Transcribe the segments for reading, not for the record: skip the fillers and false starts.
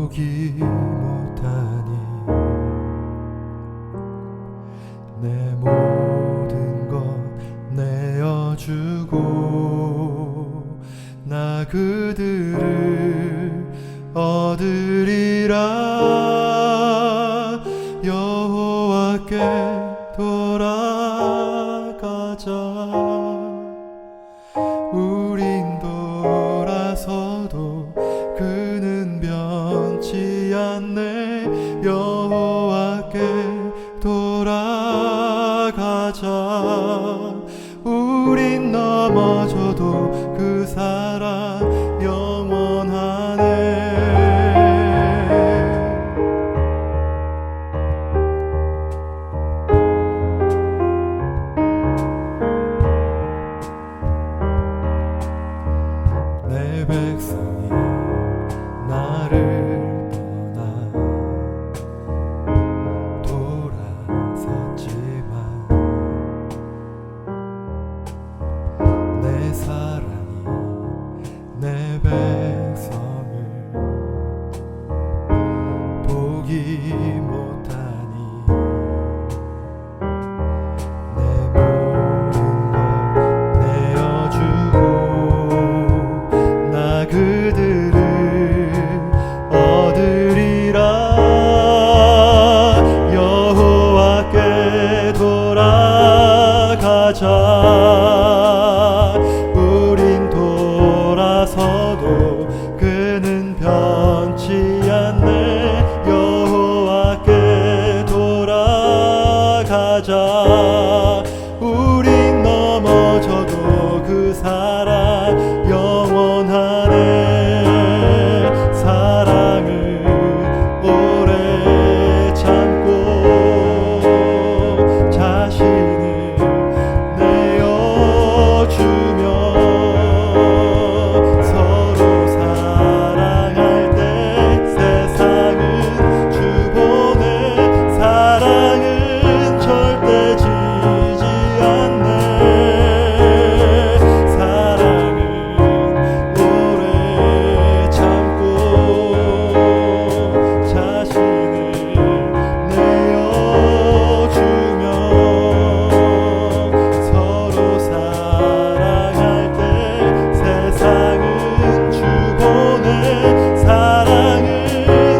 포기 못하니 내 모든 것 내어주고 나 그들을 얻으리라. 여호와께 돌아가자. 우린 돌아서도 그는 변치 않네. 여호와께 돌아가자. 우린 넘어져도 그 사랑 영원하네. 내 백성이 나를 떠나 돌아섰지만 내 사랑이 내 백성을 포기 못하니 내 모든 것 내어주고 나 그들을 얻으리라. 여호와께 돌아가자. 우린 돌아서도 그는 변치 않네. 여호와께 돌아가자. 우린 넘어져도 그 사랑 영원하네. 사랑을 오래 참고 자신을 내어주며 서로 사랑할 때 세상은 주보내. 사랑은 절대 지지 않네. 사랑은 오래 참고 자신을 내어주며 서로 사랑할 때 세상은 주보내. 사랑은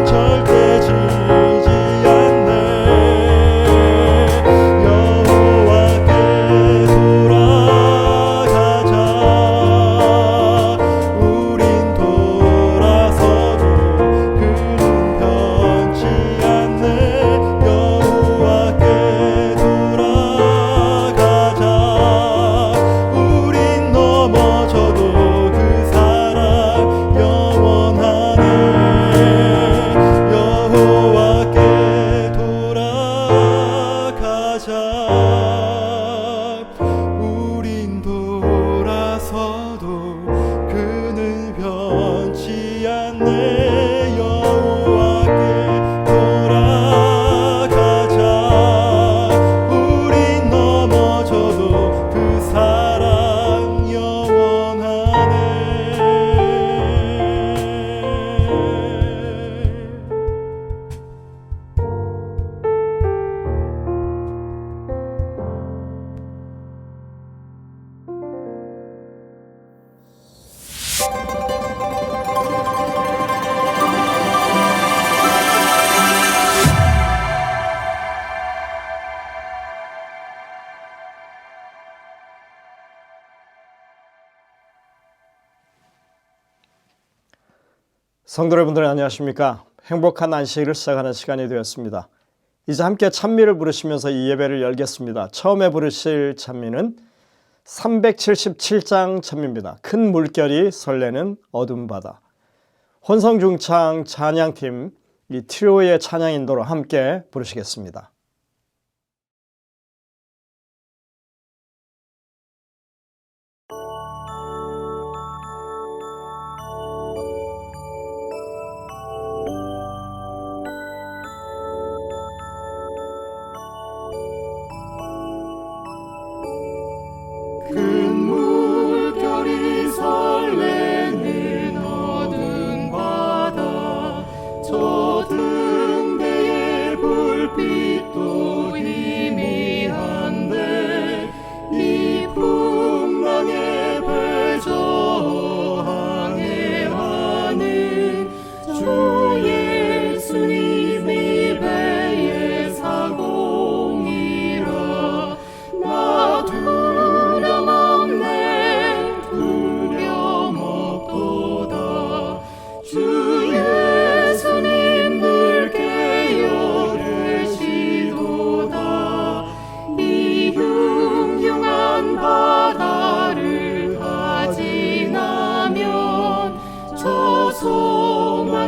절대 지지 않네. 여호와께 돌아가자. 우린 돌아서도 그는 변치 않네. 여호와께 돌아가자. 우린 넘어져도 그 사랑 영원하네. 여호와께 돌아가자. 우린 돌아서도 그는 변치 않네. 여호와께 돌아가자. 우린 넘어져도 그 사랑 영원하네. 성도 여러분들 안녕하십니까? 행복한 안식일을 시작하는 시간이 되었습니다. 이제 함께 찬미를 부르시면서 이 예배를 열겠습니다. 처음에 부르실 찬미는 377장 찬미입니다. 큰 물결이 설레는 어둠 바다. 혼성중창 찬양팀 이 트리오의 찬양 인도로 함께 부르시겠습니다. 큰 물결이 설레는 어두운 바다 저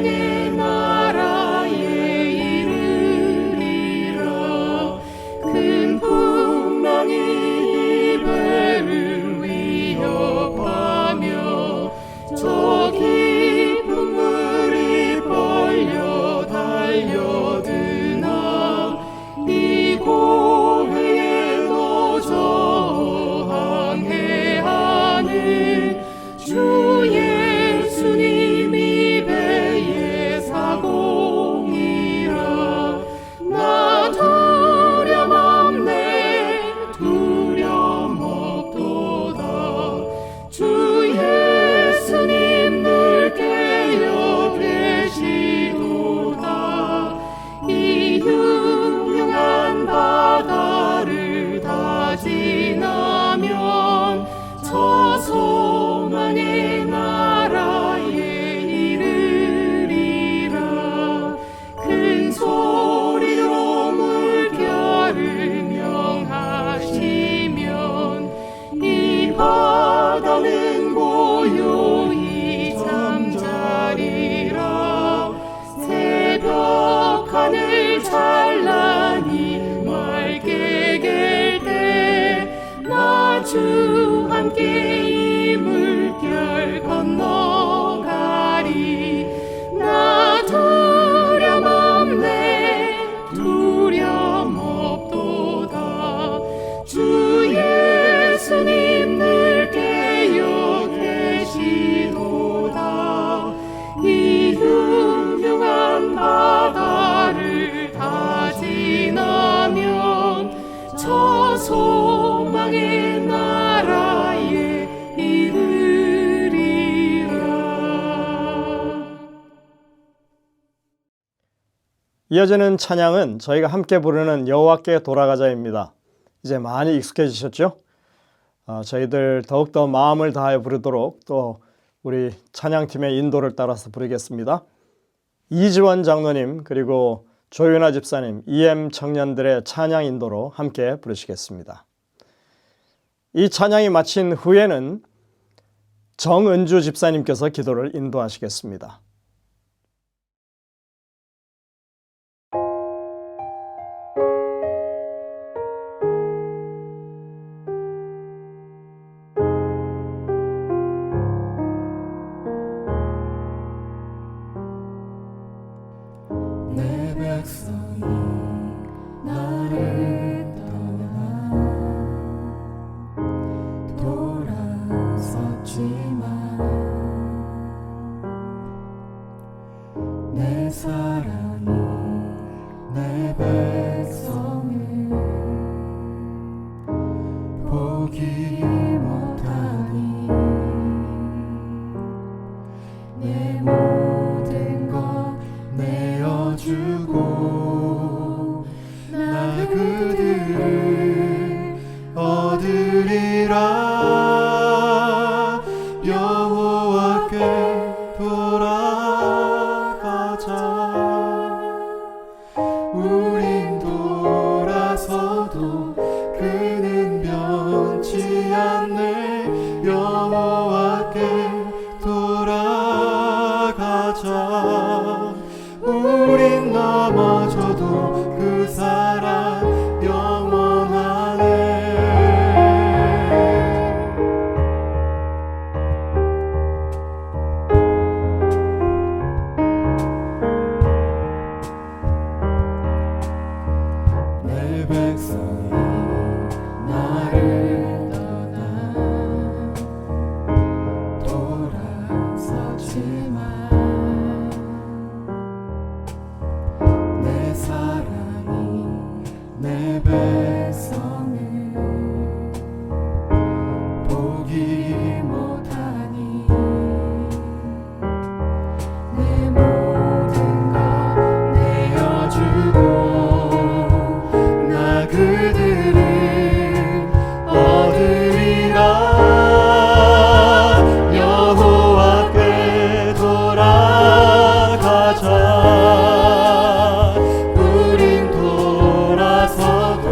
소망의 나라에 이르리라. 큰 풍랑이 이 배를 위협하며 저 깊은 물이 벌려 달려드나 이 고해에 노저 항해하는 주 예수님이 배의 사공이라. 나 두려움 없네 두려움 없도다. 주 예수님 늘 깨어 계시도다. 이 흉흉한 바다를 다 지나면 저 소망의 나라에 이르리라. 큰 소리로 물결을 명하시면 이 바다는 고요히 잠자리라. 새벽 하늘 찬란히 맑게 갤 때 나 주 함께 이 물결 건너가리. 나 두려움 없네 두려움 없도다. 주 예수님 늘 깨어 계시도다. 이 흉흉한 바다를 다 지나면 저 소망의 나라에 이르리라. 이어지는 찬양은 저희가 함께 부르는 여호와께 돌아가자입니다. 이제 많이 익숙해지셨죠? 저희들 더욱더 마음을 다해 부르도록 또 우리 찬양팀의 인도를 따라서 부르겠습니다. 이지원 장로님 그리고 조윤아 집사님, EM 청년들의 찬양 인도로 함께 부르시겠습니다. 이 찬양이 마친 후에는 정은주 집사님께서 기도를 인도하시겠습니다. 내 백성이 나를 떠나 돌아섰지만 내 사랑이 내 백성을 포기 못하니 내 모든 것 내어주고 나 그들을 얻으리라. 여호와께 돌아가자. 우린 돌아서도 그는 변치 않네. 여호와께 돌아가자. 우린 넘어져도 그 사랑 영원하네. 내 백성이 나를 떠나 돌아섰지만 내 사랑이 내 백성을 포기 못하니 내 모든 것 내어주고 나 그들을 얻으리라. 여호와께 돌아가자. 우린 돌아서도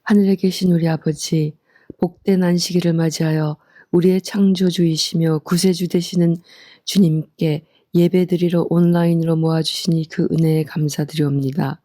하늘에 계신 우리 아버지, 복된 안식일을 맞이하여 우리의 창조주이시며 구세주 되시는 주님께 예배드리러 온라인으로 모아주시니 그 은혜에 감사드리옵니다.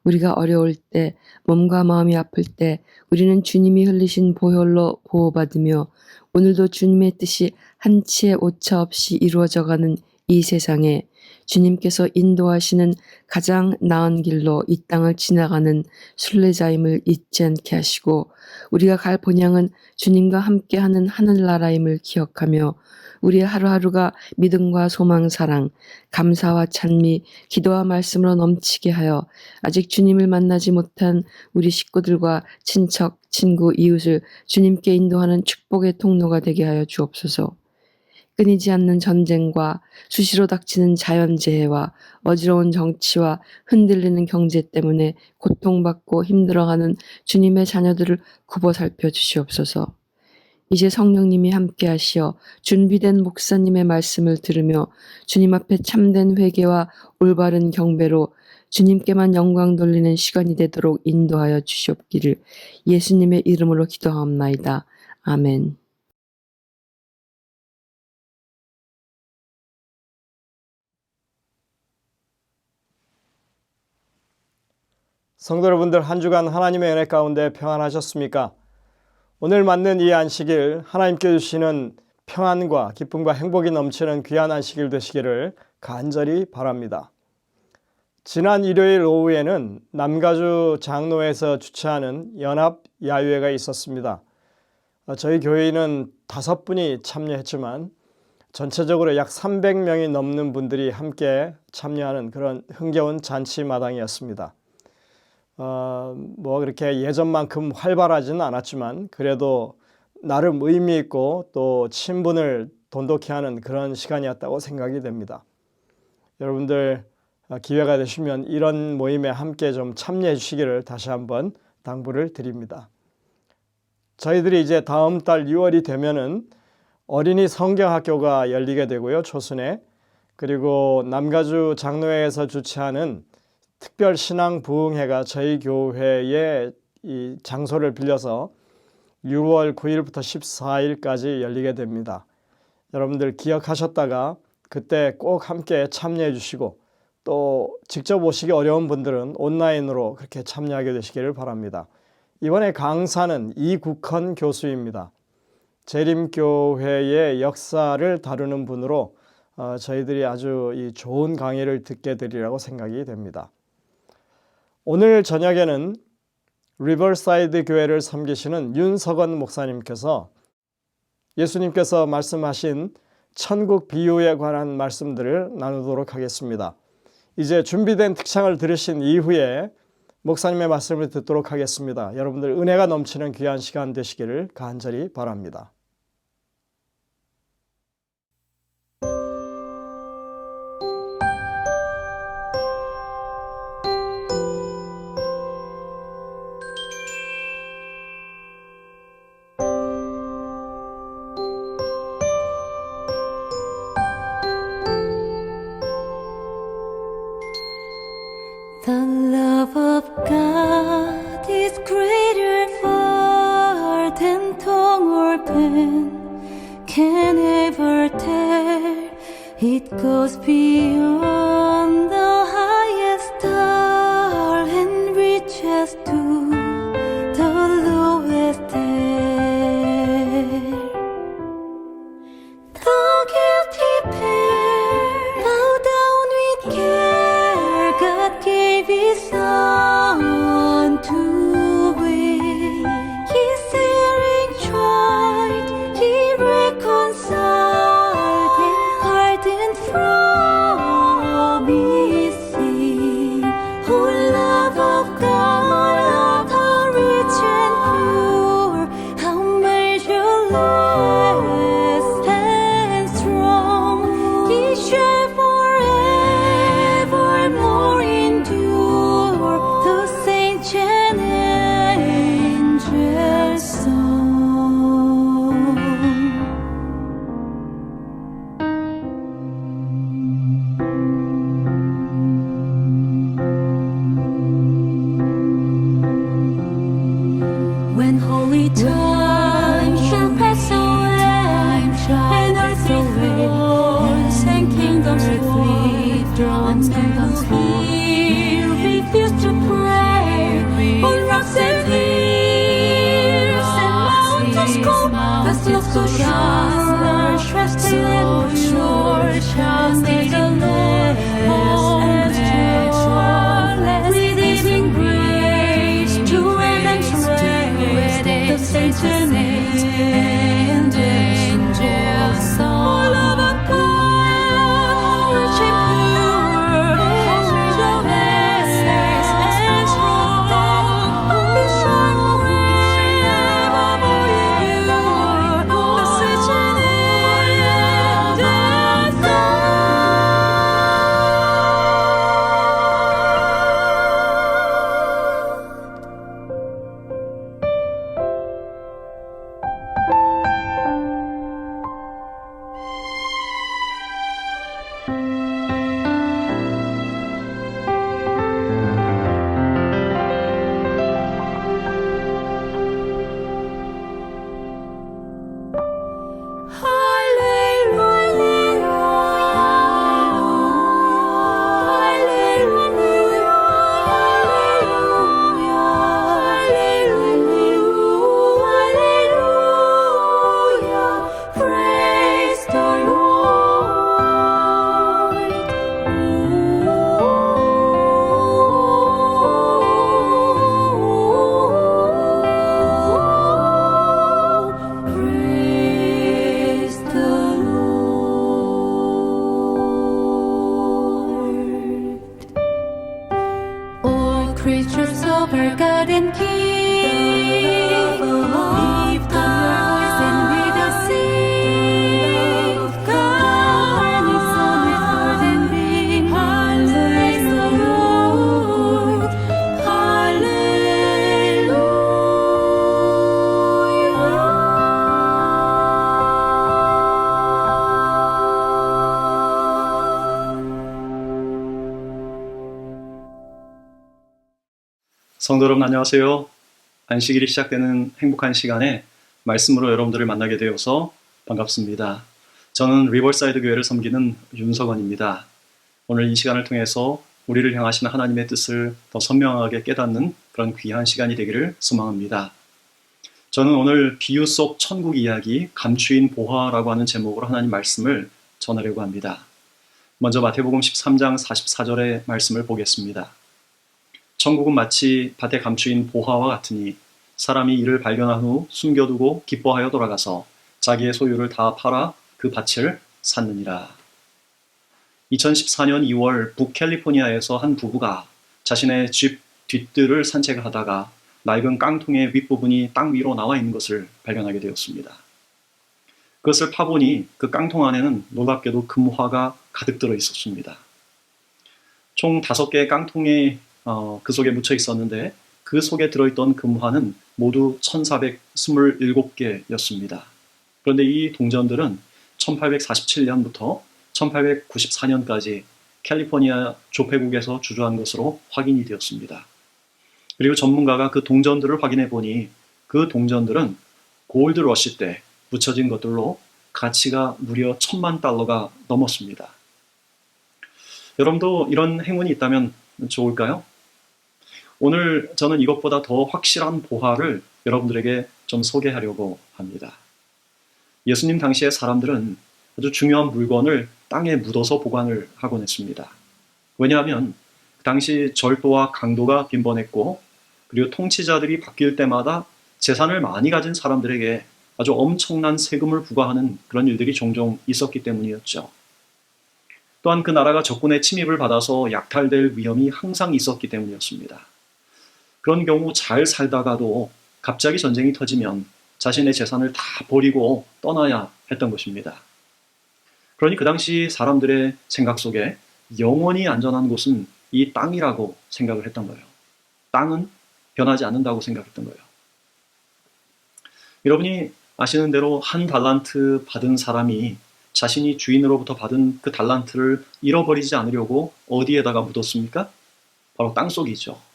우리가 어려울 때, 몸과 마음이 아플 때 우리는 주님이 흘리신 보혈로 보호받으며 오늘도 주님의 뜻이 한치의 오차 없이 이루어져가는 이 세상에 주님께서 인도하시는 가장 나은 길로 이 땅을 지나가는 순례자임을 잊지 않게 하시고 우리가 갈 본향은 주님과 함께하는 하늘나라임을 기억하며 우리의 하루하루가 믿음과 소망, 사랑, 감사와 찬미, 기도와 말씀으로 넘치게 하여 아직 주님을 만나지 못한 우리 식구들과 친척, 친구, 이웃을 주님께 인도하는 축복의 통로가 되게 하여 주옵소서. 끊이지 않는 전쟁과 수시로 닥치는 자연재해와 어지러운 정치와 흔들리는 경제 때문에 고통받고 힘들어가는 주님의 자녀들을 굽어 살펴 주시옵소서. 이제 성령님이 함께하시어 준비된 목사님의 말씀을 들으며 주님 앞에 참된 회개와 올바른 경배로 주님께만 영광 돌리는 시간이 되도록 인도하여 주시옵기를 예수님의 이름으로 기도하옵나이다. 아멘. 성도 여러분들, 한 주간 하나님의 은혜 가운데 평안하셨습니까? 오늘 맞는 이 안식일, 하나님께 주시는 평안과 기쁨과 행복이 넘치는 귀한 안식일 되시기를 간절히 바랍니다. 지난 일요일 오후에는 남가주 장로에서 주최하는 연합 야유회가 있었습니다. 저희 교회는 5분이 참여했지만 전체적으로 약 300명이 넘는 분들이 함께 참여하는 그런 흥겨운 잔치 마당이었습니다. 그렇게 예전만큼 활발하지는 않았지만 그래도 나름 의미 있고 또 친분을 돈독히 하는 그런 시간이었다고 생각이 됩니다. 여러분들 기회가 되시면 이런 모임에 함께 좀 참여해 주시기를 다시 한번 당부를 드립니다. 저희들이 이제 다음 달 6월이 되면은 어린이 성경학교가 열리게 되고요, 초순에. 그리고 남가주 장로회에서 주최하는 특별 신앙 부흥회가 저희 교회의 이 장소를 빌려서 6월 9일부터 14일까지 열리게 됩니다. 여러분들 기억하셨다가 그때 꼭 함께 참여해 주시고 또 직접 오시기 어려운 분들은 온라인으로 그렇게 참여하게 되시기를 바랍니다. 이번에 강사는 이국헌 교수입니다. 재림교회의 역사를 다루는 분으로 저희들이 아주 좋은 강의를 듣게 되리라고 생각이 됩니다. 오늘 저녁에는 리버사이드 교회를 섬기시는 윤석원 목사님께서 예수님께서 말씀하신 천국 비유에 관한 말씀들을 나누도록 하겠습니다. 이제 준비된 특창을 들으신 이후에 목사님의 말씀을 듣도록 하겠습니다. 여러분들 은혜가 넘치는 귀한 시간 되시기를 간절히 바랍니다. The love of God is greater far than tongue or pen can ever tell. It goes beyond the highest star and reaches to the lowest air. The guilty pair bow down with care. God gave His Son to win. His erring child He reconciled and pardoned from so sure, trusting and sure, trusting the Lord, as true, redeeming grace, to and the saints and angels, all of a God, rich and pure, angel and strong, be strong forevermore in you, the saints and praise the Lord. Praise the Lord. All creatures of our God and King, lift up your voice and with us sing. God and His Son with burden bring. Hallelujah, 성도 여러분 안녕하세요. 안식일이 시작되는 행복한 시간에 말씀으로 여러분들을 만나게 되어서 반갑습니다. 저는 리버사이드 교회를 섬기는 윤석원입니다. 오늘 이 시간을 통해서 우리를 향하시는 하나님의 뜻을 더 선명하게 깨닫는 그런 귀한 시간이 되기를 소망합니다. 저는 오늘 비유 속 천국 이야기 감추인 보화라고 하는 제목으로 하나님 말씀을 전하려고 합니다. 먼저 마태복음 13장 44절의 말씀을 보겠습니다. 천국은 마치 밭에 감추인 보화와 같으니 사람이 이를 발견한 후 숨겨두고 기뻐하여 돌아가서 자기의 소유를 다 팔아 그 밭을 샀느니라. 2014년 2월 북캘리포니아에서 한 부부가 자신의 집 뒷뜰을 산책하다가 낡은 깡통의 윗부분이 땅 위로 나와 있는 것을 발견하게 되었습니다. 그것을 파보니 그 깡통 안에는 놀랍게도 금화가 가득 들어 있었습니다. 총 5개의 깡통이 그 속에 묻혀 있었는데 그 속에 들어있던 금화는 모두 1427개였습니다. 그런데 이 동전들은 1847년부터 1894년까지 캘리포니아 조폐국에서 주저한 것으로 확인이 되었습니다. 그리고 전문가가 그 동전들을 확인해 보니 그 동전들은 골드 러시 때 묻혀진 것들로 가치가 무려 $10,000,000가 넘었습니다. 여러분도 이런 행운이 있다면 좋을까요? 오늘 저는 이것보다 더 확실한 보화를 여러분들에게 좀 소개하려고 합니다. 예수님 당시의 사람들은 아주 중요한 물건을 땅에 묻어서 보관을 하곤 했습니다. 왜냐하면 그 당시 절도와 강도가 빈번했고 그리고 통치자들이 바뀔 때마다 재산을 많이 가진 사람들에게 아주 엄청난 세금을 부과하는 그런 일들이 종종 있었기 때문이었죠. 또한 그 나라가 적군의 침입을 받아서 약탈될 위험이 항상 있었기 때문이었습니다. 그런 경우 잘 살다가도 갑자기 전쟁이 터지면 자신의 재산을 다 버리고 떠나야 했던 것입니다. 그러니 그 당시 사람들의 생각 속에 영원히 안전한 곳은 이 땅이라고 생각을 했던 거예요. 땅은 변하지 않는다고 생각했던 거예요. 여러분이 아시는 대로 한 달란트 받은 사람이 자신이 주인으로부터 받은 그 달란트를 잃어버리지 않으려고 어디에다가 묻었습니까? 바로 땅속이죠.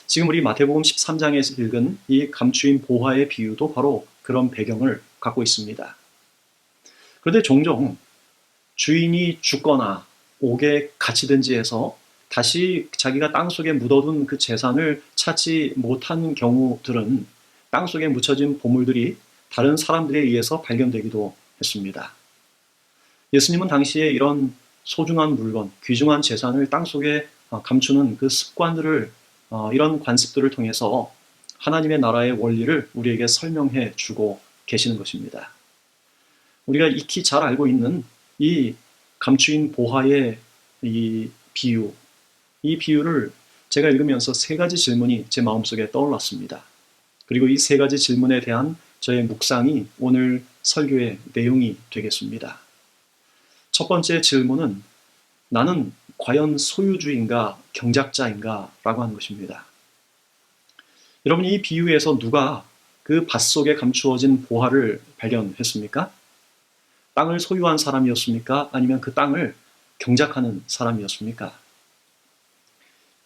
지금 우리 마태복음 13장에서 읽은 이 감추인 보화의 비유도 바로 그런 배경을 갖고 있습니다. 그런데 종종 주인이 죽거나 옥에 갇히든지 해서 다시 자기가 땅속에 묻어둔 그 재산을 찾지 못한 경우들은 땅속에 묻혀진 보물들이 다른 사람들에 의해서 발견되기도 했습니다. 예수님은 당시에 이런 소중한 물건, 귀중한 재산을 땅속에 감추는 그 습관들을 이런 관습들을 통해서 하나님의 나라의 원리를 우리에게 설명해 주고 계시는 것입니다. 우리가 익히 잘 알고 있는 이 감추인 보화의 이 비유를 제가 읽으면서 세 가지 질문이 제 마음속에 떠올랐습니다. 그리고 이 세 가지 질문에 대한 저의 묵상이 오늘 설교의 내용이 되겠습니다. 첫 번째 질문은 나는 과연 소유주인가 경작자인가 라고 하는 것입니다. 여러분, 이 비유에서 누가 그 밭 속에 감추어진 보화를 발견했습니까? 땅을 소유한 사람이었습니까? 아니면 그 땅을 경작하는 사람이었습니까?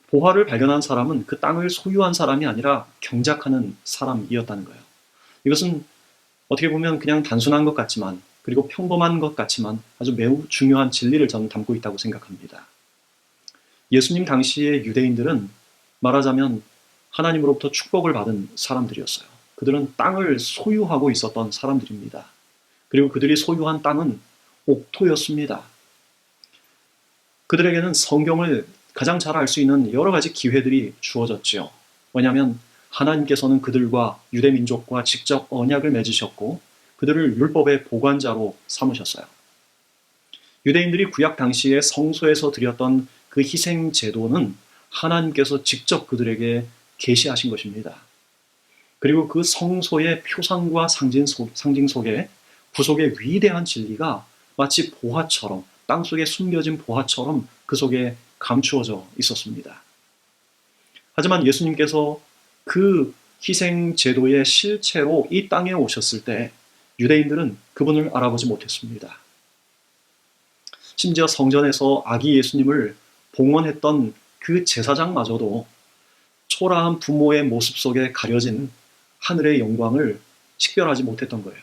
보화를 발견한 사람은 그 땅을 소유한 사람이 아니라 경작하는 사람이었다는 거예요. 이것은 어떻게 보면 그냥 단순한 것 같지만, 그리고 평범한 것 같지만 아주 매우 중요한 진리를 저는 담고 있다고 생각합니다. 예수님 당시의 유대인들은 말하자면 하나님으로부터 축복을 받은 사람들이었어요. 그들은 땅을 소유하고 있었던 사람들입니다. 그리고 그들이 소유한 땅은 옥토였습니다. 그들에게는 성경을 가장 잘 알 수 있는 여러 가지 기회들이 주어졌지요. 왜냐하면 하나님께서는 그들과 유대 민족과 직접 언약을 맺으셨고 그들을 율법의 보관자로 삼으셨어요. 유대인들이 구약 당시에 성소에서 드렸던 그 희생 제도는 하나님께서 직접 그들에게 계시하신 것입니다. 그리고 그 성소의 표상과 상징 속에 구속의 위대한 진리가 마치 보화처럼, 땅속에 숨겨진 보화처럼 그 속에 감추어져 있었습니다. 하지만 예수님께서 그 희생 제도의 실체로 이 땅에 오셨을 때 유대인들은 그분을 알아보지 못했습니다. 심지어 성전에서 아기 예수님을 봉헌했던 그 제사장마저도 초라한 부모의 모습 속에 가려진 하늘의 영광을 식별하지 못했던 거예요.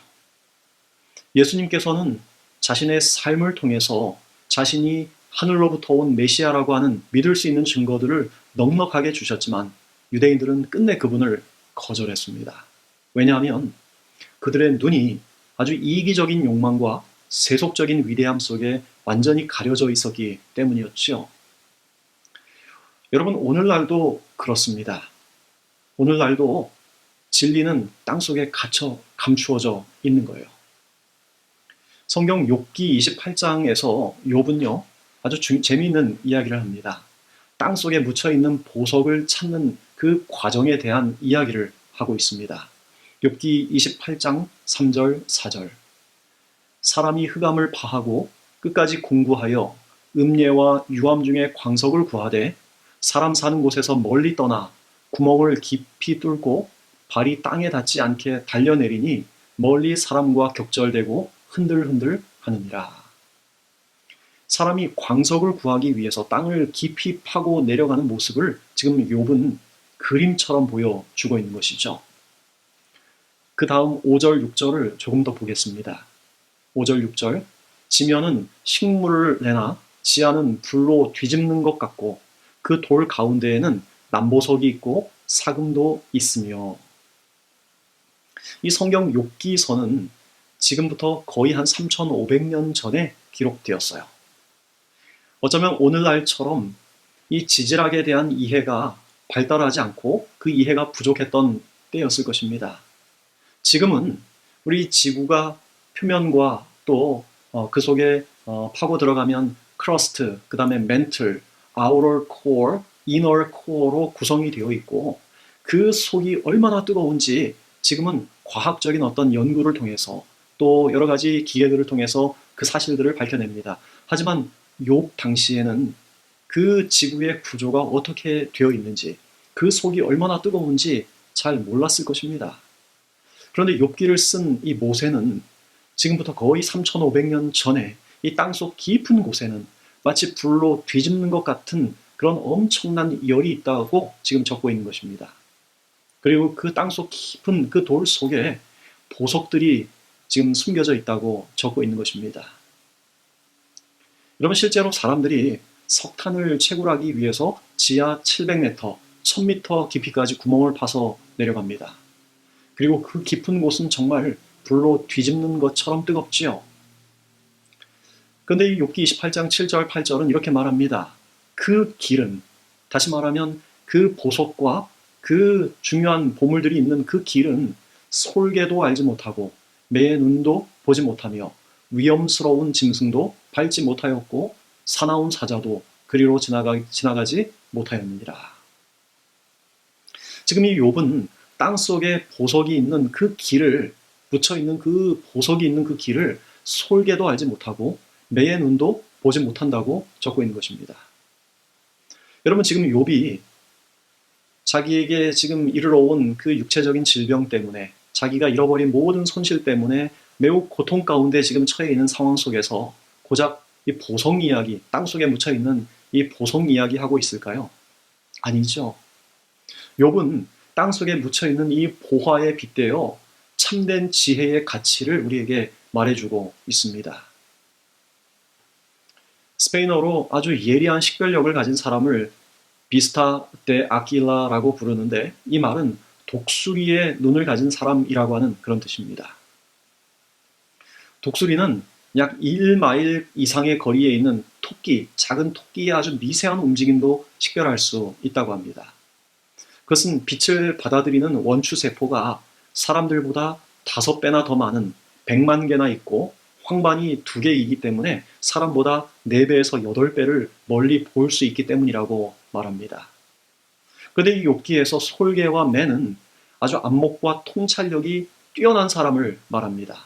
예수님께서는 자신의 삶을 통해서 자신이 하늘로부터 온 메시아라고 하는 믿을 수 있는 증거들을 넉넉하게 주셨지만 유대인들은 끝내 그분을 거절했습니다. 왜냐하면 그들의 눈이 아주 이기적인 욕망과 세속적인 위대함 속에 완전히 가려져 있었기 때문이었지요. 여러분, 오늘날도 그렇습니다. 오늘날도 진리는 땅속에 갇혀 감추어져 있는 거예요. 성경 욥기 28장에서 욥은요, 아주 재미있는 이야기를 합니다. 땅속에 묻혀있는 보석을 찾는 그 과정에 대한 이야기를 하고 있습니다. 욥기 28장 3절 4절. 사람이 흑암을 파하고 끝까지 공부하여 음예와 유암 중에 광석을 구하되 사람 사는 곳에서 멀리 떠나 구멍을 깊이 뚫고 발이 땅에 닿지 않게 달려내리니 멀리 사람과 격절되고 흔들흔들 하느니라. 사람이 광석을 구하기 위해서 땅을 깊이 파고 내려가는 모습을 지금 욥은 그림처럼 보여주고 있는 것이죠. 그 다음 5절 6절을 조금 더 보겠습니다. 5절 6절. 지면은 식물을 내나 지하는 불로 뒤집는 것 같고 그 돌 가운데에는 남보석이 있고 사금도 있으며. 이 성경 욥기서는 지금부터 거의 한 3,500년 전에 기록되었어요. 어쩌면 오늘날처럼 이 지질학에 대한 이해가 발달하지 않고 그 이해가 부족했던 때였을 것입니다. 지금은 우리 지구가 표면과 또 그 속에 파고 들어가면 크러스트, 그 다음에 멘틀, 아우터 코어, 이너 코어로 구성이 되어 있고 그 속이 얼마나 뜨거운지 지금은 과학적인 어떤 연구를 통해서 또 여러 가지 기계들을 통해서 그 사실들을 밝혀냅니다. 하지만 욥 당시에는 그 지구의 구조가 어떻게 되어 있는지, 그 속이 얼마나 뜨거운지 잘 몰랐을 것입니다. 그런데 욥기를 쓴 이 모세는 지금부터 거의 3,500년 전에 이 땅속 깊은 곳에는 마치 불로 뒤집는 것 같은 그런 엄청난 열이 있다고 지금 적고 있는 것입니다. 그리고 그 땅속 깊은 그 돌 속에 보석들이 지금 숨겨져 있다고 적고 있는 것입니다. 여러분, 실제로 사람들이 석탄을 채굴하기 위해서 지하 700m, 1000m 깊이까지 구멍을 파서 내려갑니다. 그리고 그 깊은 곳은 정말 불로 뒤집는 것처럼 뜨겁지요. 그런데 이 욥기 28장 7절 8절은 이렇게 말합니다. 그 길은, 다시 말하면 그 보석과 그 중요한 보물들이 있는 그 길은 솔개도 알지 못하고 매의 눈도 보지 못하며 위험스러운 짐승도 밟지 못하였고 사나운 사자도 그리로 지나가지 못하였느니라. 지금 이 욥은 땅속에 보석이 있는 그 길을, 묻혀있는 그 보석이 있는 그 길을 솔개도 알지 못하고 매의 눈도 보지 못한다고 적고 있는 것입니다. 여러분, 지금 욥이 자기에게 지금 이르러 온 그 육체적인 질병 때문에, 자기가 잃어버린 모든 손실 때문에 매우 고통 가운데 지금 처해 있는 상황 속에서 고작 이 보석 이야기, 땅속에 묻혀있는 이 보석 이야기 하고 있을까요? 아니죠. 욥은 땅속에 묻혀있는 이 보화에 빗대어 참된 지혜의 가치를 우리에게 말해주고 있습니다. 스페인어로 아주 예리한 식별력을 가진 사람을 비스타 데 아킬라라고 부르는데, 이 말은 독수리의 눈을 가진 사람이라고 하는 그런 뜻입니다. 독수리는 약 1마일 이상의 거리에 있는 토끼, 작은 토끼의 아주 미세한 움직임도 식별할 수 있다고 합니다. 그것은 빛을 받아들이는 원추세포가 사람들보다 5배나 더 많은 100만 개나 있고 황반이 2개이기 때문에 사람보다 4배에서 8배를 멀리 볼 수 있기 때문이라고 말합니다. 그런데 이 욥기에서 솔개와 매는 아주 안목과 통찰력이 뛰어난 사람을 말합니다.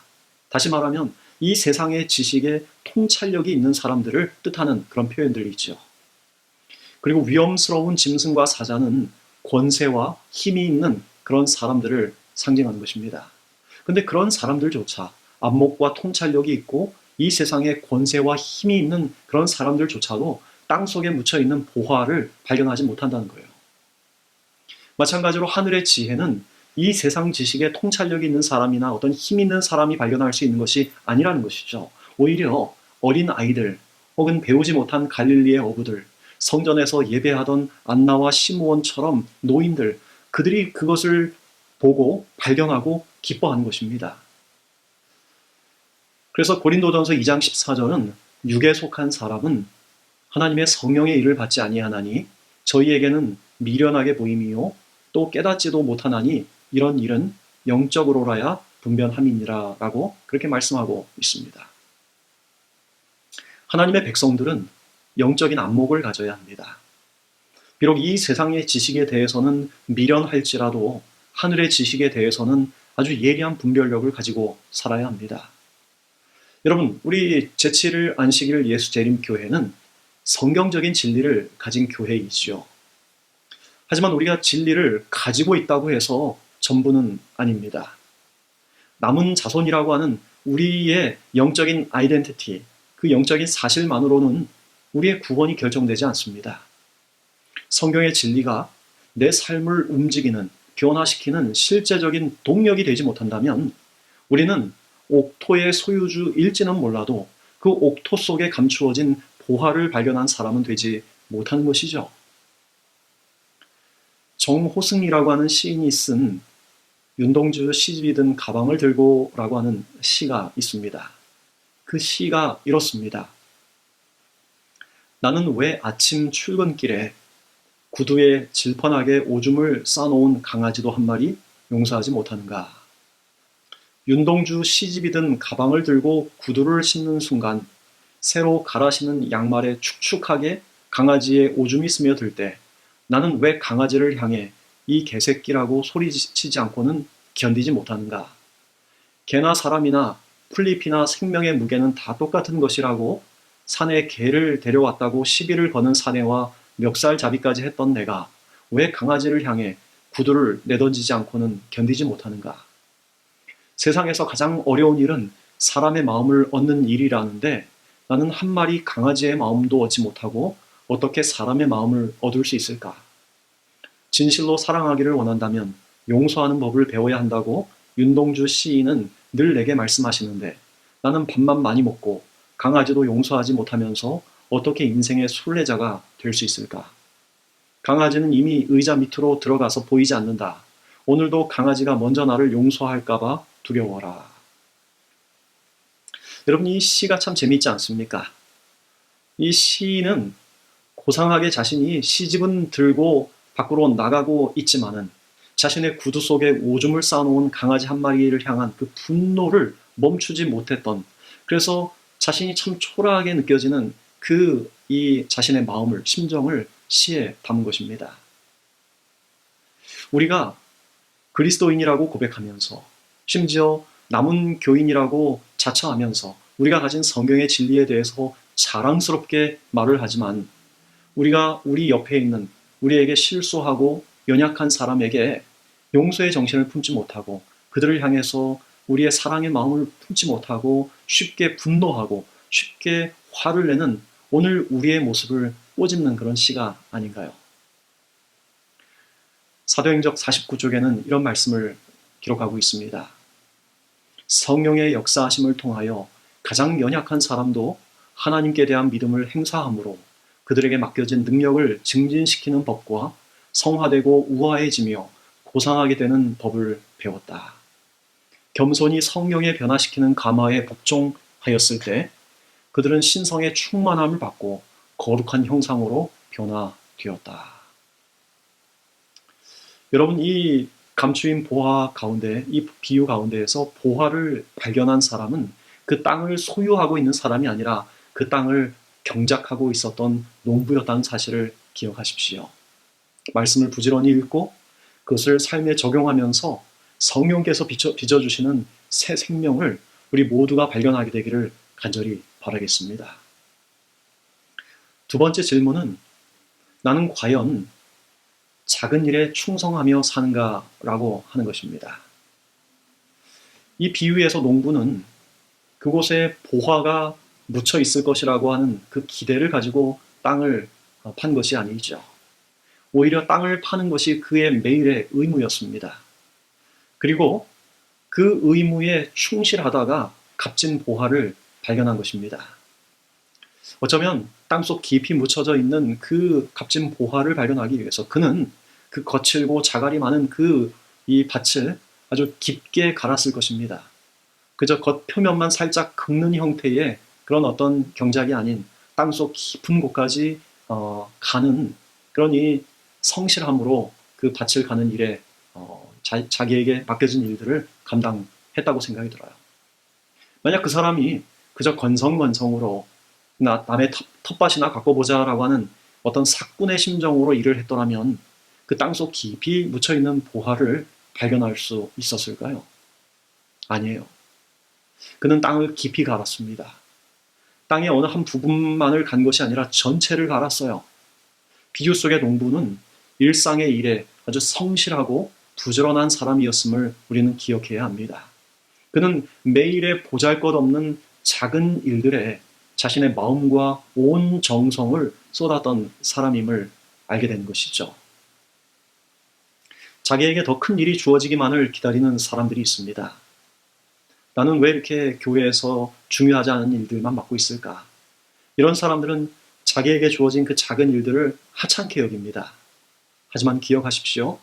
다시 말하면 이 세상의 지식에 통찰력이 있는 사람들을 뜻하는 그런 표현들이죠. 그리고 위험스러운 짐승과 사자는 권세와 힘이 있는 그런 사람들을 상징하는 것입니다. 그런데 그런 사람들조차, 안목과 통찰력이 있고 이 세상에 권세와 힘이 있는 그런 사람들조차도 땅속에 묻혀있는 보화를 발견하지 못한다는 거예요. 마찬가지로 하늘의 지혜는 이 세상 지식에 통찰력이 있는 사람이나 어떤 힘 있는 사람이 발견할 수 있는 것이 아니라는 것이죠. 오히려 어린 아이들 혹은 배우지 못한 갈릴리의 어부들, 성전에서 예배하던 안나와 시므온처럼 노인들, 그들이 그것을 보고 발견하고 기뻐하는 것입니다. 그래서 고린도전서 2장 14절은 육에 속한 사람은 하나님의 성령의 일을 받지 아니하나니 저희에게는 미련하게 보임이요 또 깨닫지도 못하나니 이런 일은 영적으로라야 분변함이니라 라고 그렇게 말씀하고 있습니다. 하나님의 백성들은 영적인 안목을 가져야 합니다. 비록 이 세상의 지식에 대해서는 미련할지라도 하늘의 지식에 대해서는 아주 예리한 분별력을 가지고 살아야 합니다. 여러분, 우리 제7일 안식일 예수재림교회는 성경적인 진리를 가진 교회이죠. 하지만 우리가 진리를 가지고 있다고 해서 전부는 아닙니다. 남은 자손이라고 하는 우리의 영적인 아이덴티티, 그 영적인 사실만으로는 우리의 구원이 결정되지 않습니다. 성경의 진리가 내 삶을 움직이는, 변화시키는 실제적인 동력이 되지 못한다면 우리는 옥토의 소유주일지는 몰라도 그 옥토 속에 감추어진 보화를 발견한 사람은 되지 못하는 것이죠. 정호승이라고 하는 시인이 쓴 윤동주 시집이 든 가방을 들고라고 하는 시가 있습니다. 그 시가 이렇습니다. 나는 왜 아침 출근길에 구두에 질펀하게 오줌을 싸놓은 강아지도 한 마리 용서하지 못하는가? 윤동주 시집이 든 가방을 들고 구두를 신는 순간 새로 갈아 신은 양말에 축축하게 강아지의 오줌이 스며들 때 나는 왜 강아지를 향해 이 개새끼라고 소리치지 않고는 견디지 못하는가? 개나 사람이나 풀잎이나 생명의 무게는 다 똑같은 것이라고 산에 개를 데려왔다고 시비를 거는 사내와 멱살잡이까지 했던 내가 왜 강아지를 향해 구두를 내던지지 않고는 견디지 못하는가? 세상에서 가장 어려운 일은 사람의 마음을 얻는 일이라는데 나는 한 마리 강아지의 마음도 얻지 못하고 어떻게 사람의 마음을 얻을 수 있을까? 진실로 사랑하기를 원한다면 용서하는 법을 배워야 한다고 윤동주 시인은 늘 내게 말씀하시는데 나는 밥만 많이 먹고 강아지도 용서하지 못하면서 어떻게 인생의 순례자가 될 수 있을까? 강아지는 이미 의자 밑으로 들어가서 보이지 않는다. 오늘도 강아지가 먼저 나를 용서할까봐 두려워라. 여러분, 이 시가 참 재미있지 않습니까? 이 시인은 고상하게 자신이 시집은 들고 밖으로 나가고 있지만은 자신의 구두 속에 오줌을 싸놓은 강아지 한 마리를 향한 그 분노를 멈추지 못했던, 그래서 자신이 참 초라하게 느껴지는 이 자신의 마음을, 심정을 시에 담은 것입니다. 우리가 그리스도인이라고 고백하면서, 심지어 남은 교인이라고 자처하면서 우리가 가진 성경의 진리에 대해서 자랑스럽게 말을 하지만, 우리가 우리 옆에 있는 우리에게 실수하고 연약한 사람에게 용서의 정신을 품지 못하고 그들을 향해서 우리의 사랑의 마음을 품지 못하고 쉽게 분노하고 쉽게 화를 내는 오늘 우리의 모습을 꼬집는 그런 시가 아닌가요? 사도행적 49쪽에는 이런 말씀을 기록하고 있습니다. 성령의 역사하심을 통하여 가장 연약한 사람도 하나님께 대한 믿음을 행사함으로 그들에게 맡겨진 능력을 증진시키는 법과 성화되고 우아해지며 고상하게 되는 법을 배웠다. 겸손히 성령에 변화시키는 감화에 복종하였을 때 그들은 신성의 충만함을 받고 거룩한 형상으로 변화되었다. 여러분, 이 감추인 보화 가운데, 이 비유 가운데에서 보화를 발견한 사람은 그 땅을 소유하고 있는 사람이 아니라 그 땅을 경작하고 있었던 농부였다는 사실을 기억하십시오. 말씀을 부지런히 읽고 그것을 삶에 적용하면서 성령께서 빚어주시는 새 생명을 우리 모두가 발견하게 되기를 간절히 바라겠습니다. 두 번째 질문은, 나는 과연 작은 일에 충성하며 사는가라고 하는 것입니다. 이 비유에서 농부는 그곳에 보화가 묻혀 있을 것이라고 하는 그 기대를 가지고 땅을 판 것이 아니죠. 오히려 땅을 파는 것이 그의 매일의 의무였습니다. 그리고 그 의무에 충실하다가 값진 보화를 발견한 것입니다. 어쩌면 땅속 깊이 묻혀져 있는 그 값진 보화를 발견하기 위해서 그는 그 거칠고 자갈이 많은 이 밭을 아주 깊게 갈았을 것입니다. 그저 겉표면만 살짝 긁는 형태의 그런 어떤 경작이 아닌 땅속 깊은 곳까지 가는 그런 이 성실함으로 그 밭을 가는 일에 자기에게 맡겨진 일들을 감당했다고 생각이 들어요. 만약 그 사람이 그저 건성건성으로 남의 텃밭이나 가꿔보자라고 하는 어떤 사꾼의 심정으로 일을 했더라면 그 땅속 깊이 묻혀있는 보화를 발견할 수 있었을까요? 아니에요. 그는 땅을 깊이 갈았습니다. 땅의 어느 한 부분만을 간 것이 아니라 전체를 갈았어요. 비유 속의 농부는 일상의 일에 아주 성실하고 부지런한 사람이었음을 우리는 기억해야 합니다. 그는 매일의 보잘것없는 작은 일들에 자신의 마음과 온 정성을 쏟았던 사람임을 알게 된 것이죠. 자기에게 더 큰 일이 주어지기만을 기다리는 사람들이 있습니다. 나는 왜 이렇게 교회에서 중요하지 않은 일들만 맡고 있을까? 이런 사람들은 자기에게 주어진 그 작은 일들을 하찮게 여깁니다. 하지만 기억하십시오.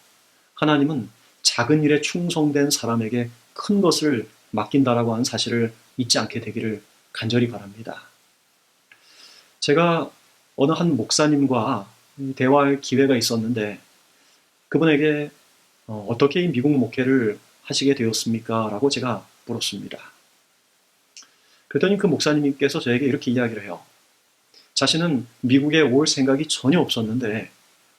하나님은 작은 일에 충성된 사람에게 큰 것을 맡긴다라고 하는 사실을 잊지 않게 되기를 간절히 바랍니다. 제가 어느 한 목사님과 대화할 기회가 있었는데 그분에게 어떻게 이 미국 목회를 하시게 되었습니까? 라고 제가 물었습니다. 그랬더니 그 목사님께서 저에게 이렇게 이야기를 해요. 자신은 미국에 올 생각이 전혀 없었는데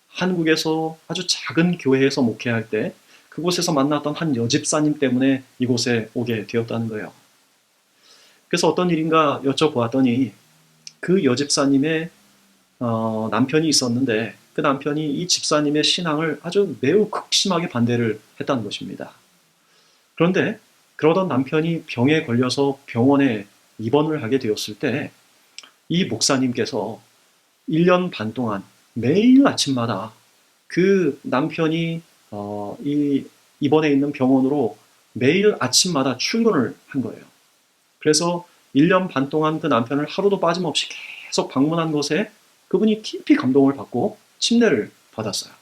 한국에서 아주 작은 교회에서 목회할 때 그곳에서 만났던 한 여집사님 때문에 이곳에 오게 되었다는 거예요. 그래서 어떤 일인가 여쭤보았더니 그 여집사님의 남편이 있었는데 그 남편이 이 집사님의 신앙을 아주 매우 극심하게 반대를 했다는 것입니다. 그런데 그러던 남편이 병에 걸려서 병원에 입원을 하게 되었을 때 이 목사님께서 1년 반 동안 매일 아침마다 그 남편이 이 입원해 있는 병원으로 매일 아침마다 출근을 한 거예요. 그래서 1년 반 동안 그 남편을 하루도 빠짐없이 계속 방문한 것에 그분이 깊이 감동을 받고 침례를 받았어요.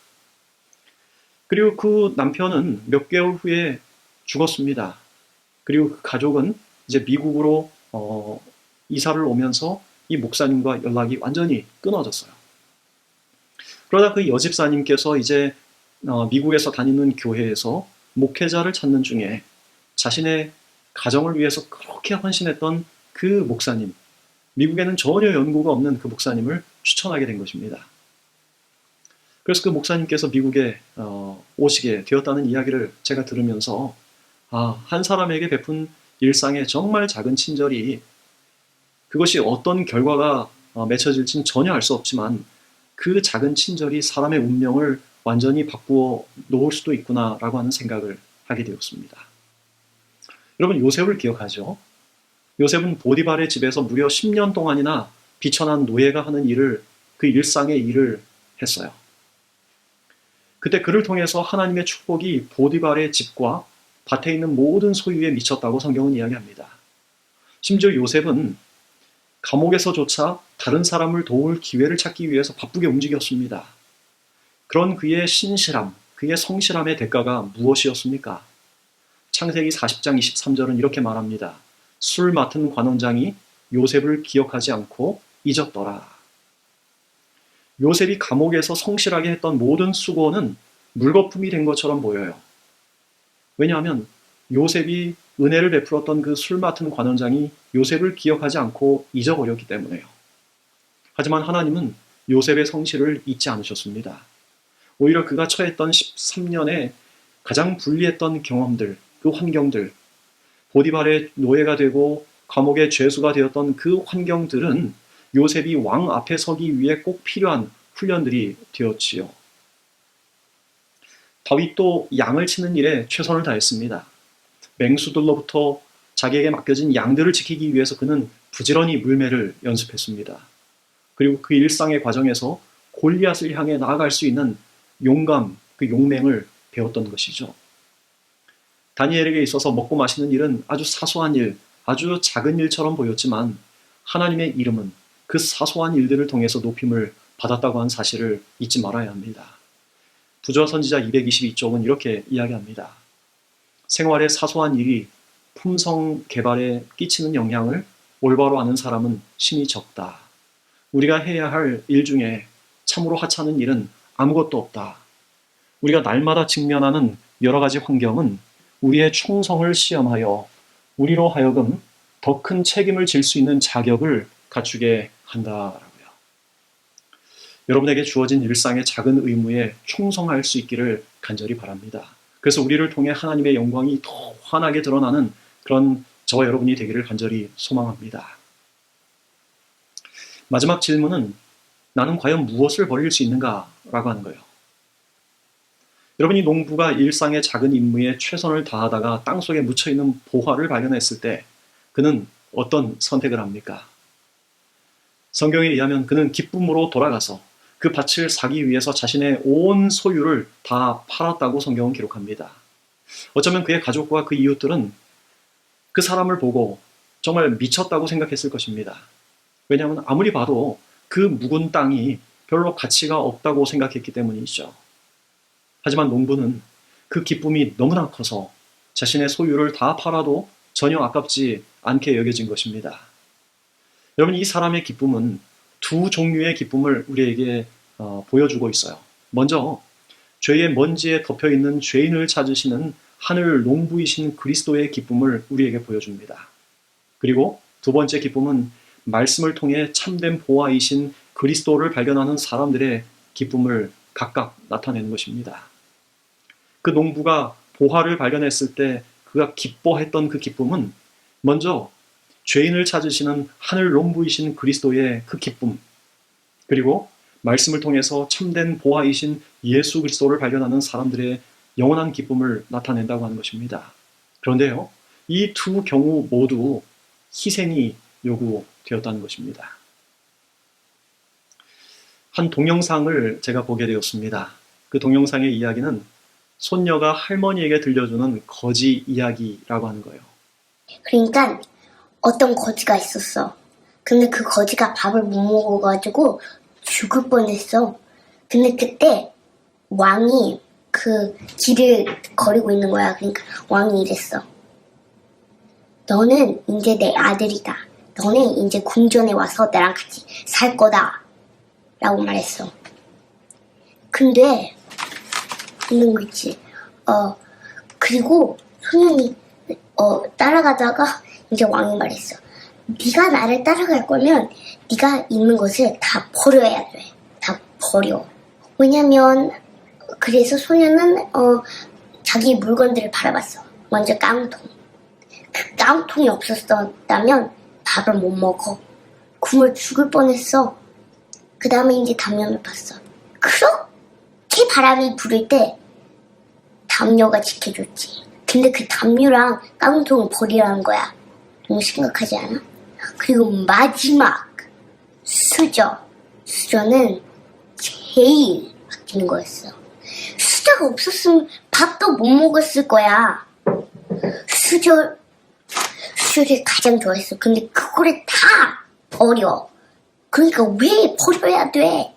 그리고 그 남편은 몇 개월 후에 죽었습니다. 그리고 그 가족은 이제 미국으로 이사를 오면서 이 목사님과 연락이 완전히 끊어졌어요. 그러다 그 여집사님께서 이제 미국에서 다니는 교회에서 목회자를 찾는 중에 자신의 가정을 위해서 그렇게 헌신했던 그 목사님, 미국에는 전혀 연고가 없는 그 목사님을 추천하게 된 것입니다. 그래서 그 목사님께서 미국에 오시게 되었다는 이야기를 제가 들으면서 한 사람에게 베푼 일상의 정말 작은 친절이 그것이 어떤 결과가 맺혀질지는 전혀 알 수 없지만 그 작은 친절이 사람의 운명을 완전히 바꾸어 놓을 수도 있구나라고 하는 생각을 하게 되었습니다. 여러분, 요셉을 기억하죠? 요셉은 보디발의 집에서 무려 10년 동안이나 비천한 노예가 하는 일을, 그 일상의 일을 했어요. 그때 그를 통해서 하나님의 축복이 보디발의 집과 밭에 있는 모든 소유에 미쳤다고 성경은 이야기합니다. 심지어 요셉은 감옥에서조차 다른 사람을 도울 기회를 찾기 위해서 바쁘게 움직였습니다. 그런 그의 신실함, 그의 성실함의 대가가 무엇이었습니까? 창세기 40장 23절은 이렇게 말합니다. 술 맡은 관원장이 요셉을 기억하지 않고 잊었더라. 요셉이 감옥에서 성실하게 했던 모든 수고는 물거품이 된 것처럼 보여요. 왜냐하면 요셉이 은혜를 베풀었던 그 술 맡은 관원장이 요셉을 기억하지 않고 잊어버렸기 때문에요. 하지만 하나님은 요셉의 성실을 잊지 않으셨습니다. 오히려 그가 처했던 13년의 가장 불리했던 경험들, 그 환경들, 보디발의 노예가 되고 감옥의 죄수가 되었던 그 환경들은 요셉이 왕 앞에 서기 위해 꼭 필요한 훈련들이 되었지요. 다윗도 양을 치는 일에 최선을 다했습니다. 맹수들로부터 자기에게 맡겨진 양들을 지키기 위해서 그는 부지런히 물매를 연습했습니다. 그리고 그 일상의 과정에서 골리앗을 향해 나아갈 수 있는 용감, 그 용맹을 배웠던 것이죠. 다니엘에게 있어서 먹고 마시는 일은 아주 사소한 일, 아주 작은 일처럼 보였지만 하나님의 이름은 그 사소한 일들을 통해서 높임을 받았다고 한 사실을 잊지 말아야 합니다. 부조 선지자 222쪽은 이렇게 이야기합니다. 생활의 사소한 일이 품성 개발에 끼치는 영향을 올바로 아는 사람은 심히 적다. 우리가 해야 할 일 중에 참으로 하찮은 일은 아무것도 없다. 우리가 날마다 직면하는 여러 가지 환경은 우리의 충성을 시험하여 우리로 하여금 더 큰 책임을 질 수 있는 자격을 갖추게 한다라고요. 여러분에게 주어진 일상의 작은 의무에 충성할 수 있기를 간절히 바랍니다. 그래서 우리를 통해 하나님의 영광이 더 환하게 드러나는 그런 저와 여러분이 되기를 간절히 소망합니다. 마지막 질문은 나는 과연 무엇을 버릴 수 있는가? 라고 하는 거예요. 여러분이 농부가 일상의 작은 임무에 최선을 다하다가 땅속에 묻혀있는 보화를 발견했을 때 그는 어떤 선택을 합니까? 성경에 의하면 그는 기쁨으로 돌아가서 그 밭을 사기 위해서 자신의 온 소유를 다 팔았다고 성경은 기록합니다. 어쩌면 그의 가족과 그 이웃들은 그 사람을 보고 정말 미쳤다고 생각했을 것입니다. 왜냐하면 아무리 봐도 그 묵은 땅이 별로 가치가 없다고 생각했기 때문이죠. 하지만 농부는 그 기쁨이 너무나 커서 자신의 소유를 다 팔아도 전혀 아깝지 않게 여겨진 것입니다. 여러분, 이 사람의 기쁨은 두 종류의 기쁨을 우리에게 보여주고 있어요. 먼저 죄의 먼지에 덮여있는 죄인을 찾으시는 하늘 농부이신 그리스도의 기쁨을 우리에게 보여줍니다. 그리고 두 번째 기쁨은 말씀을 통해 참된 보화이신 그리스도를 발견하는 사람들의 기쁨을 각각 나타내는 것입니다. 그 농부가 보화를 발견했을 때 그가 기뻐했던 그 기쁨은 먼저 죄인을 찾으시는 하늘 농부이신 그리스도의 그 기쁨, 그리고 말씀을 통해서 참된 보화이신 예수 그리스도를 발견하는 사람들의 영원한 기쁨을 나타낸다고 하는 것입니다. 그런데요, 이 두 경우 모두 희생이 요구되었다는 것입니다. 한 동영상을 제가 보게 되었습니다. 그 동영상의 이야기는 손녀가 할머니에게 들려주는 거지 이야기라고 하는 거예요. 그러니까 어떤 거지가 있었어. 근데 그 거지가 밥을 못 먹어가지고 죽을 뻔했어. 근데 그때 왕이 그 길을 거리고 있는 거야. 그러니까 왕이 이랬어. 너는 이제 내 아들이다. 너는 이제 궁전에 와서 나랑 같이 살 거다. 라고 말했어. 근데 있는 거 있지. 그리고 소년이 따라가다가 이제 왕이 말했어. 네가 나를 따라갈 거면 네가 있는 것을 다 버려야 돼. 다 버려. 왜냐면 그래서 소년은 자기 물건들을 바라봤어. 먼저 깡통. 그 깡통이 없었다면 밥을 못 먹어. 굶어 죽을 뻔했어. 그 다음에 이제 담요를 봤어. 그렇게 바람이 불을 때 담요가 지켜줬지. 근데 그 담요랑 깡통을 버리라는 거야. 너무 심각하지 않아? 그리고 마지막 수저. 수저는 제일 아끼는 거였어. 수저가 없었으면 밥도 못 먹었을 거야. 수저를 가장 좋아했어. 근데 그거를 다 버려. 그러니까 왜 버려야 돼?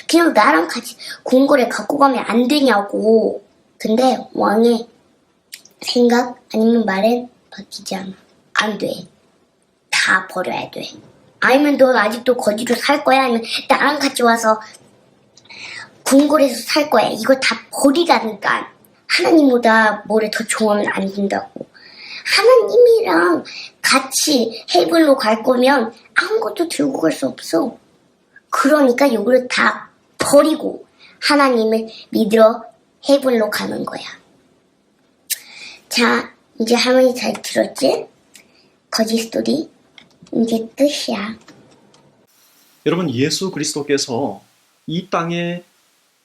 그냥 나랑 같이 궁궐에 갖고 가면 안 되냐고. 근데 왕의 생각 아니면 말은 바뀌지 않아. 안 돼. 다 버려야 돼. 아니면 넌 아직도 거지로 살 거야? 아니면 나랑 같이 와서 궁궐에서 살 거야? 이거 다 버리라니까. 하나님보다 뭐를 더 좋아하면 안 된다고. 하나님이랑 같이 헤븐로 갈 거면 아무것도 들고 갈 수 없어. 그러니까 이걸 다 버리고 하나님을 믿으러 헤븐로 가는 거야. 자, 이제 할머니 잘 들었지? 거짓 스토리 이제 끝이야. 여러분, 예수 그리스도께서 이 땅에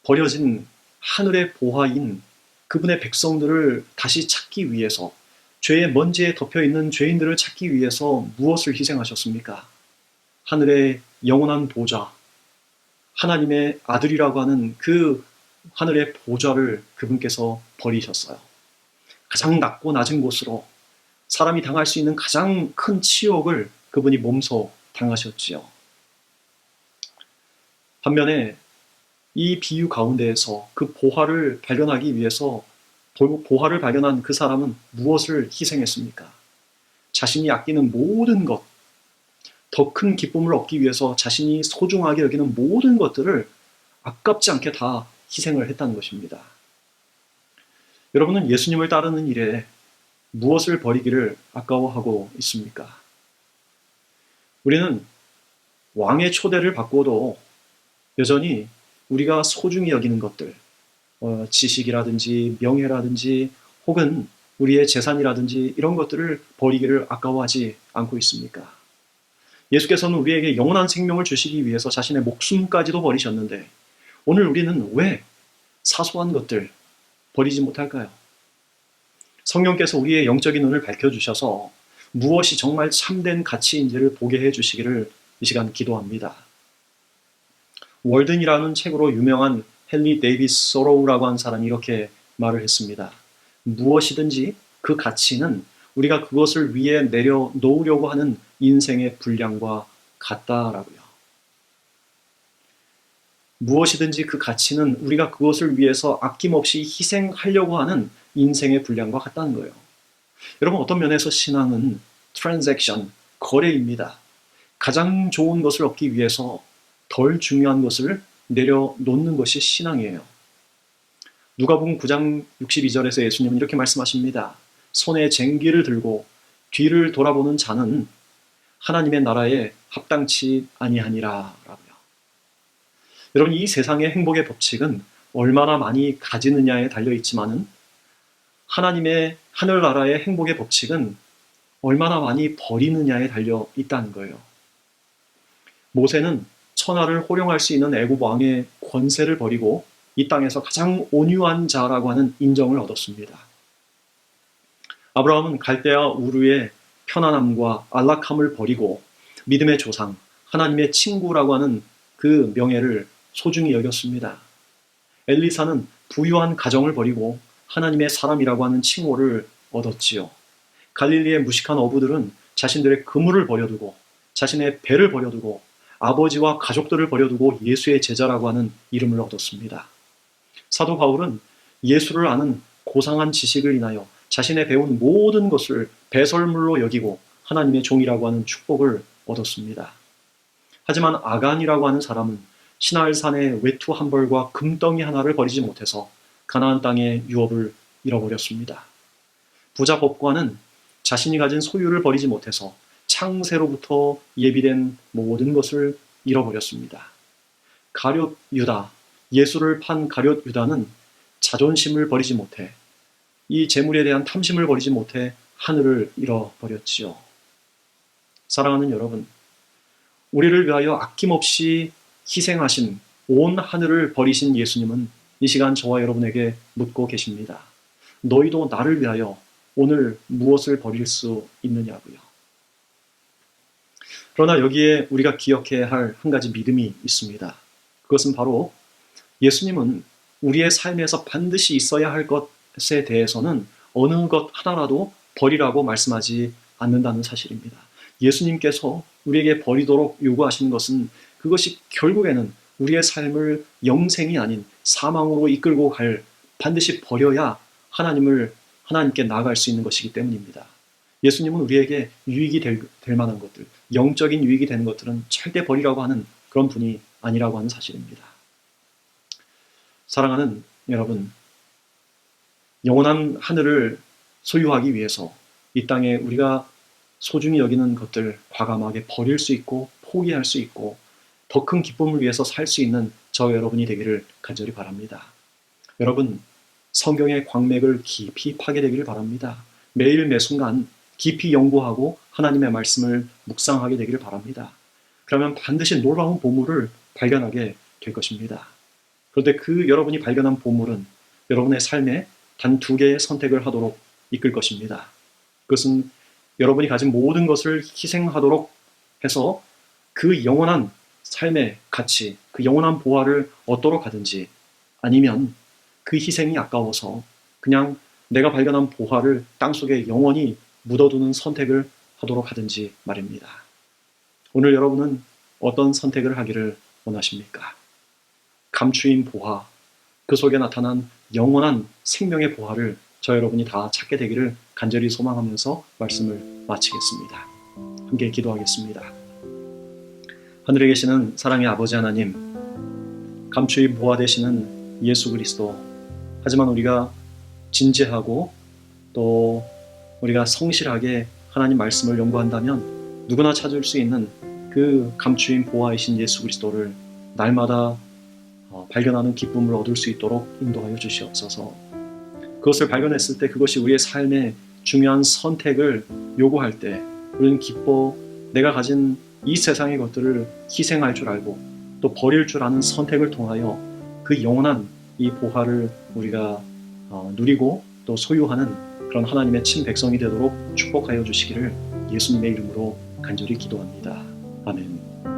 버려진 하늘의 보화인 그분의 백성들을 다시 찾기 위해서, 죄의 먼지에 덮여있는 죄인들을 찾기 위해서 무엇을 희생하셨습니까? 하늘의 영원한 보좌, 하나님의 아들이라고 하는 그 하늘의 보좌를 그분께서 버리셨어요. 가장 낮고 낮은 곳으로 사람이 당할 수 있는 가장 큰 치욕을 그분이 몸소 당하셨지요. 반면에 이 비유 가운데에서 그 보화를 발견하기 위해서 보화를 발견한 그 사람은 무엇을 희생했습니까? 자신이 아끼는 모든 것, 더 큰 기쁨을 얻기 위해서 자신이 소중하게 여기는 모든 것들을 아깝지 않게 다 희생을 했다는 것입니다. 여러분은 예수님을 따르는 일에 무엇을 버리기를 아까워하고 있습니까? 우리는 왕의 초대를 받고도 여전히 우리가 소중히 여기는 것들, 지식이라든지 명예라든지 혹은 우리의 재산이라든지 이런 것들을 버리기를 아까워하지 않고 있습니까? 예수께서는 우리에게 영원한 생명을 주시기 위해서 자신의 목숨까지도 버리셨는데 오늘 우리는 왜 사소한 것들 버리지 못할까요? 성령께서 우리의 영적인 눈을 밝혀주셔서 무엇이 정말 참된 가치인지를 보게 해주시기를 이 시간 기도합니다. 월든이라는 책으로 유명한 헨리 데이비스 소로우라고 하는 사람이 이렇게 말을 했습니다. 무엇이든지 그 가치는 우리가 그것을 위해 내려놓으려고 하는 인생의 분량과 같다라고요. 무엇이든지 그 가치는 우리가 그것을 위해서 아낌없이 희생하려고 하는 인생의 분량과 같다는 거예요. 여러분, 어떤 면에서 신앙은 트랜잭션, 거래입니다. 가장 좋은 것을 얻기 위해서 덜 중요한 것을 내려놓는 것이 신앙이에요. 누가복음 9장 62절에서 예수님은 이렇게 말씀하십니다. 손에 쟁기를 들고 뒤를 돌아보는 자는 하나님의 나라에 합당치 아니하니라 라고요. 여러분, 이 세상의 행복의 법칙은 얼마나 많이 가지느냐에 달려있지만은 하나님의 하늘나라의 행복의 법칙은 얼마나 많이 버리느냐에 달려있다는 거예요. 모세는 천하를 호령할 수 있는 애굽 왕의 권세를 버리고 이 땅에서 가장 온유한 자라고 하는 인정을 얻었습니다. 아브라함은 갈대아 우르의 편안함과 안락함을 버리고 믿음의 조상, 하나님의 친구라고 하는 그 명예를 소중히 여겼습니다. 엘리사는 부유한 가정을 버리고 하나님의 사람이라고 하는 칭호를 얻었지요. 갈릴리의 무식한 어부들은 자신들의 그물을 버려두고 자신의 배를 버려두고 아버지와 가족들을 버려두고 예수의 제자라고 하는 이름을 얻었습니다. 사도 바울은 예수를 아는 고상한 지식을 인하여 자신의 배운 모든 것을 배설물로 여기고 하나님의 종이라고 하는 축복을 얻었습니다. 하지만 아간이라고 하는 사람은 시날산의 외투 한 벌과 금덩이 하나를 버리지 못해서 가나안 땅의 유업을 잃어버렸습니다. 부자 법관은 자신이 가진 소유를 버리지 못해서 창세로부터 예비된 모든 것을 잃어버렸습니다. 가룟 유다, 예수를 판 가룟 유다는 자존심을 버리지 못해, 이 재물에 대한 탐심을 버리지 못해 하늘을 잃어버렸지요. 사랑하는 여러분, 우리를 위하여 아낌없이 희생하신, 온 하늘을 버리신 예수님은 이 시간 저와 여러분에게 묻고 계십니다. 너희도 나를 위하여 오늘 무엇을 버릴 수 있느냐고요. 그러나 여기에 우리가 기억해야 할 한 가지 믿음이 있습니다. 그것은 바로 예수님은 우리의 삶에서 반드시 있어야 할 것에 대해서는 어느 것 하나라도 버리라고 말씀하지 않는다는 사실입니다. 예수님께서 우리에게 버리도록 요구하시는 것은 그것이 결국에는 우리의 삶을 영생이 아닌 사망으로 이끌고 갈, 반드시 버려야 하나님께 나아갈 수 있는 것이기 때문입니다. 예수님은 우리에게 유익이 될 만한 것들, 영적인 유익이 되는 것들은 절대 버리라고 하는 그런 분이 아니라고 하는 사실입니다. 사랑하는 여러분, 영원한 하늘을 소유하기 위해서 이 땅에 우리가 소중히 여기는 것들 과감하게 버릴 수 있고 포기할 수 있고 더 큰 기쁨을 위해서 살 수 있는 저와 여러분이 되기를 간절히 바랍니다. 여러분, 성경의 광맥을 깊이 파게 되기를 바랍니다. 매일 매순간 깊이 연구하고 하나님의 말씀을 묵상하게 되기를 바랍니다. 그러면 반드시 놀라운 보물을 발견하게 될 것입니다. 그런데 그 여러분이 발견한 보물은 여러분의 삶에 단 2개의 선택을 하도록 이끌 것입니다. 그것은 여러분이 가진 모든 것을 희생하도록 해서 그 영원한 삶의 가치, 그 영원한 보화를 얻도록 하든지, 아니면 그 희생이 아까워서 그냥 내가 발견한 보화를 땅속에 영원히 묻어두는 선택을 하도록 하든지 말입니다. 오늘 여러분은 어떤 선택을 하기를 원하십니까? 감추인 보화, 그 속에 나타난 영원한 생명의 보화를 저 여러분이 다 찾게 되기를 간절히 소망하면서 말씀을 마치겠습니다. 함께 기도하겠습니다. 하늘에 계시는 사랑의 아버지 하나님, 감추인 보화 되시는 예수 그리스도, 하지만 우리가 진지하고 또 우리가 성실하게 하나님 말씀을 연구한다면 누구나 찾을 수 있는 그 감추인 보화이신 예수 그리스도를 날마다 발견하는 기쁨을 얻을 수 있도록 인도하여 주시옵소서. 그것을 발견했을 때 그것이 우리의 삶의 중요한 선택을 요구할 때 우리는 기뻐 내가 가진 이 세상의 것들을 희생할 줄 알고 또 버릴 줄 아는 선택을 통하여 그 영원한 이 보화를 우리가 누리고 또 소유하는 그런 하나님의 친백성이 되도록 축복하여 주시기를 예수님의 이름으로 간절히 기도합니다. 아멘.